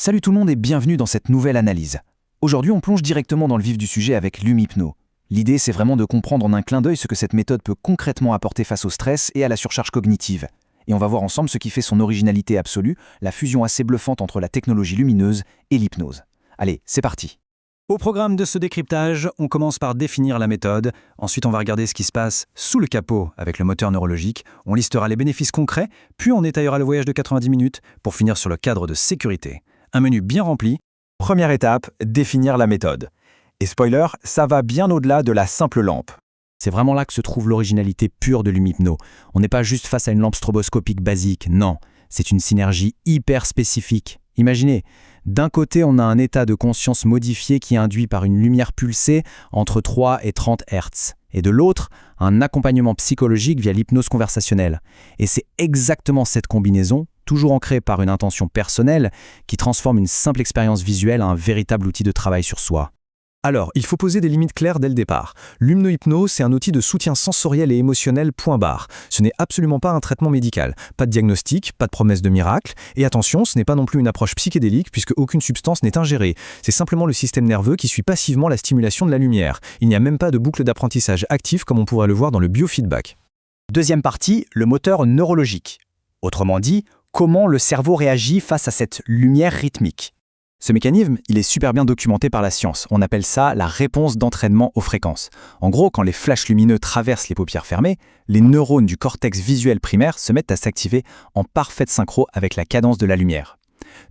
Salut tout le monde et bienvenue dans cette nouvelle analyse. Aujourd'hui, on plonge directement dans le vif du sujet avec l'Humhypno. L'idée, c'est vraiment de comprendre en un clin d'œil ce que cette méthode peut concrètement apporter face au stress et à la surcharge cognitive. Et on va voir ensemble ce qui fait son originalité absolue, la fusion assez bluffante entre la technologie lumineuse et l'hypnose. Allez, c'est parti. Au programme de ce décryptage, on commence par définir la méthode. Ensuite, on va regarder ce qui se passe sous le capot avec le moteur neurologique. On listera les bénéfices concrets, puis on détaillera le voyage de 90 minutes pour finir sur le cadre de sécurité. Un menu bien rempli. Première étape, définir la méthode. Et spoiler, ça va bien au-delà de la simple lampe. C'est vraiment là que se trouve l'originalité pure de l'Humhypno. On n'est pas juste face à une lampe stroboscopique basique, non. C'est une synergie hyper spécifique. Imaginez, d'un côté, on a un état de conscience modifié qui est induit par une lumière pulsée entre 3 et 30 Hz. Et de l'autre, un accompagnement psychologique via l'hypnose conversationnelle. Et c'est exactement cette combinaison, toujours ancrée par une intention personnelle, qui transforme une simple expérience visuelle en un véritable outil de travail sur soi. Alors, il faut poser des limites claires dès le départ. L'Humhypno, c'est un outil de soutien sensoriel et émotionnel, point barre. Ce n'est absolument pas un traitement médical. Pas de diagnostic, pas de promesse de miracle. Et attention, ce n'est pas non plus une approche psychédélique puisque aucune substance n'est ingérée. C'est simplement le système nerveux qui suit passivement la stimulation de la lumière. Il n'y a même pas de boucle d'apprentissage active comme on pourrait le voir dans le biofeedback. Deuxième partie, le moteur neurologique. Autrement dit, comment le cerveau réagit face à cette lumière rythmique. Ce mécanisme, il est super bien documenté par la science. On appelle ça la réponse d'entraînement aux fréquences. En gros, quand les flashs lumineux traversent les paupières fermées, les neurones du cortex visuel primaire se mettent à s'activer en parfaite synchro avec la cadence de la lumière.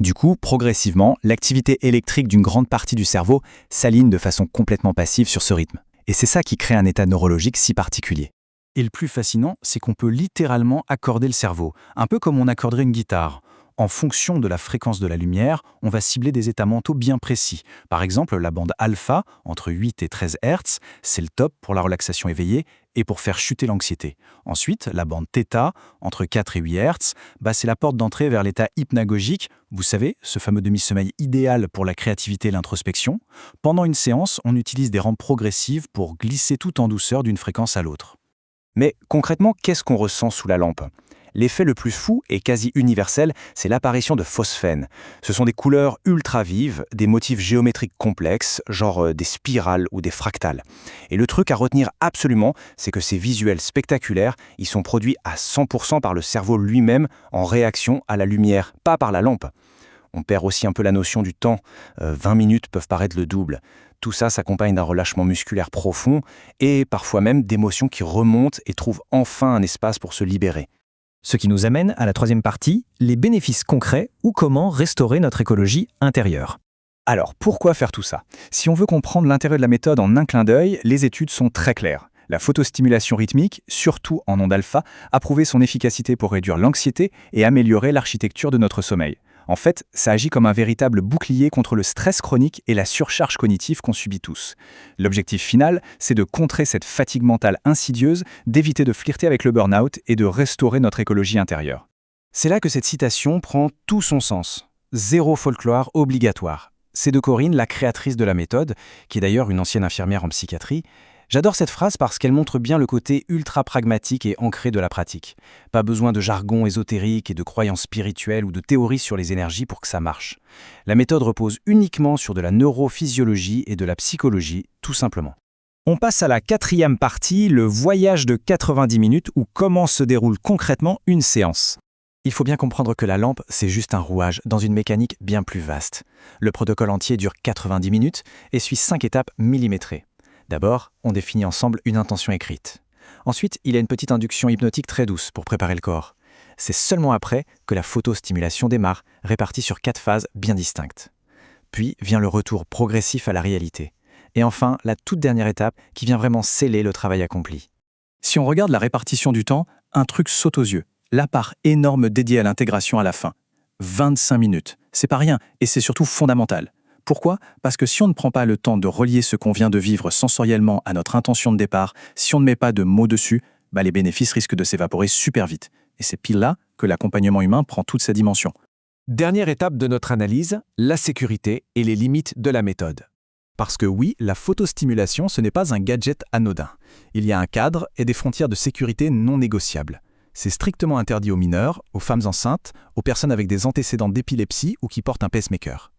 Du coup, progressivement, l'activité électrique d'une grande partie du cerveau s'aligne de façon complètement passive sur ce rythme. Et c'est ça qui crée un état neurologique si particulier. Et le plus fascinant, c'est qu'on peut littéralement accorder le cerveau, un peu comme on accorderait une guitare. En fonction de la fréquence de la lumière, on va cibler des états mentaux bien précis. Par exemple, la bande alpha, entre 8 et 13 Hz, c'est le top pour la relaxation éveillée et pour faire chuter l'anxiété. Ensuite, la bande θ, entre 4 et 8 Hz, c'est la porte d'entrée vers l'état hypnagogique, vous savez, ce fameux demi-sommeil idéal pour la créativité et l'introspection. Pendant une séance, on utilise des rampes progressives pour glisser tout en douceur d'une fréquence à l'autre. Mais concrètement, qu'est-ce qu'on ressent sous la lampe ? L'effet le plus fou et quasi universel, c'est l'apparition de phosphènes. Ce sont des couleurs ultra vives, des motifs géométriques complexes, genre des spirales ou des fractales. Et le truc à retenir absolument, c'est que ces visuels spectaculaires, ils sont produits à 100% par le cerveau lui-même en réaction à la lumière, pas par la lampe. On perd aussi un peu la notion du temps. 20 minutes peuvent paraître le double. Tout ça s'accompagne d'un relâchement musculaire profond et parfois même d'émotions qui remontent et trouvent enfin un espace pour se libérer. Ce qui nous amène à la troisième partie, les bénéfices concrets ou comment restaurer notre écologie intérieure. Alors, pourquoi faire tout ça ? Si on veut comprendre l'intérêt de la méthode en un clin d'œil, les études sont très claires. La photostimulation rythmique, surtout en ondes alpha, a prouvé son efficacité pour réduire l'anxiété et améliorer l'architecture de notre sommeil. En fait, ça agit comme un véritable bouclier contre le stress chronique et la surcharge cognitive qu'on subit tous. L'objectif final, c'est de contrer cette fatigue mentale insidieuse, d'éviter de flirter avec le burn-out et de restaurer notre écologie intérieure. C'est là que cette citation prend tout son sens. Zéro folklore obligatoire. C'est de Corinne, la créatrice de la méthode, qui est d'ailleurs une ancienne infirmière en psychiatrie. J'adore cette phrase parce qu'elle montre bien le côté ultra pragmatique et ancré de la pratique. Pas besoin de jargon ésotérique et de croyances spirituelles ou de théories sur les énergies pour que ça marche. La méthode repose uniquement sur de la neurophysiologie et de la psychologie, tout simplement. On passe à la quatrième partie, le voyage de 90 minutes ou comment se déroule concrètement une séance. Il faut bien comprendre que la lampe, c'est juste un rouage dans une mécanique bien plus vaste. Le protocole entier dure 90 minutes et suit 5 étapes millimétrées. D'abord, on définit ensemble une intention écrite. Ensuite, il y a une petite induction hypnotique très douce pour préparer le corps. C'est seulement après que la photostimulation démarre, répartie sur 4 phases bien distinctes. Puis vient le retour progressif à la réalité. Et enfin, la toute dernière étape qui vient vraiment sceller le travail accompli. Si on regarde la répartition du temps, un truc saute aux yeux. La part énorme dédiée à l'intégration à la fin. 25 minutes. C'est pas rien et c'est surtout fondamental. Pourquoi ? Parce que si on ne prend pas le temps de relier ce qu'on vient de vivre sensoriellement à notre intention de départ, si on ne met pas de mots dessus, les bénéfices risquent de s'évaporer super vite. Et c'est pile là que l'accompagnement humain prend toute sa dimension. Dernière étape de notre analyse, la sécurité et les limites de la méthode. Parce que oui, la photostimulation, ce n'est pas un gadget anodin. Il y a un cadre et des frontières de sécurité non négociables. C'est strictement interdit aux mineurs, aux femmes enceintes, aux personnes avec des antécédents d'épilepsie ou qui portent un pacemaker.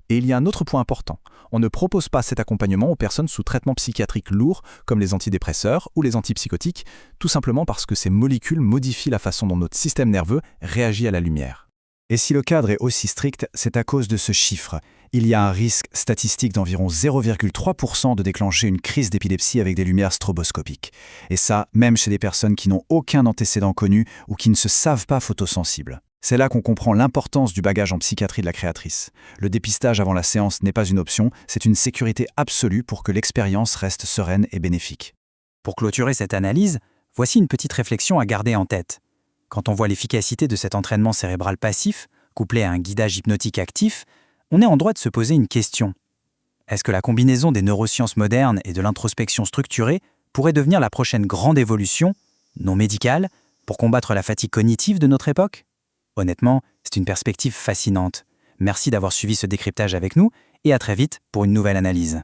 Et il y a un autre point important. On ne propose pas cet accompagnement aux personnes sous traitement psychiatrique lourd, comme les antidépresseurs ou les antipsychotiques, tout simplement parce que ces molécules modifient la façon dont notre système nerveux réagit à la lumière. Et si le cadre est aussi strict, c'est à cause de ce chiffre. Il y a un risque statistique d'environ 0,3% de déclencher une crise d'épilepsie avec des lumières stroboscopiques. Et ça, même chez des personnes qui n'ont aucun antécédent connu ou qui ne se savent pas photosensibles. C'est là qu'on comprend l'importance du bagage en psychiatrie de la créatrice. Le dépistage avant la séance n'est pas une option, c'est une sécurité absolue pour que l'expérience reste sereine et bénéfique. Pour clôturer cette analyse, voici une petite réflexion à garder en tête. Quand on voit l'efficacité de cet entraînement cérébral passif, couplé à un guidage hypnotique actif, on est en droit de se poser une question. Est-ce que la combinaison des neurosciences modernes et de l'introspection structurée pourrait devenir la prochaine grande évolution, non médicale, pour combattre la fatigue cognitive de notre époque ? Honnêtement, c'est une perspective fascinante. Merci d'avoir suivi ce décryptage avec nous et à très vite pour une nouvelle analyse.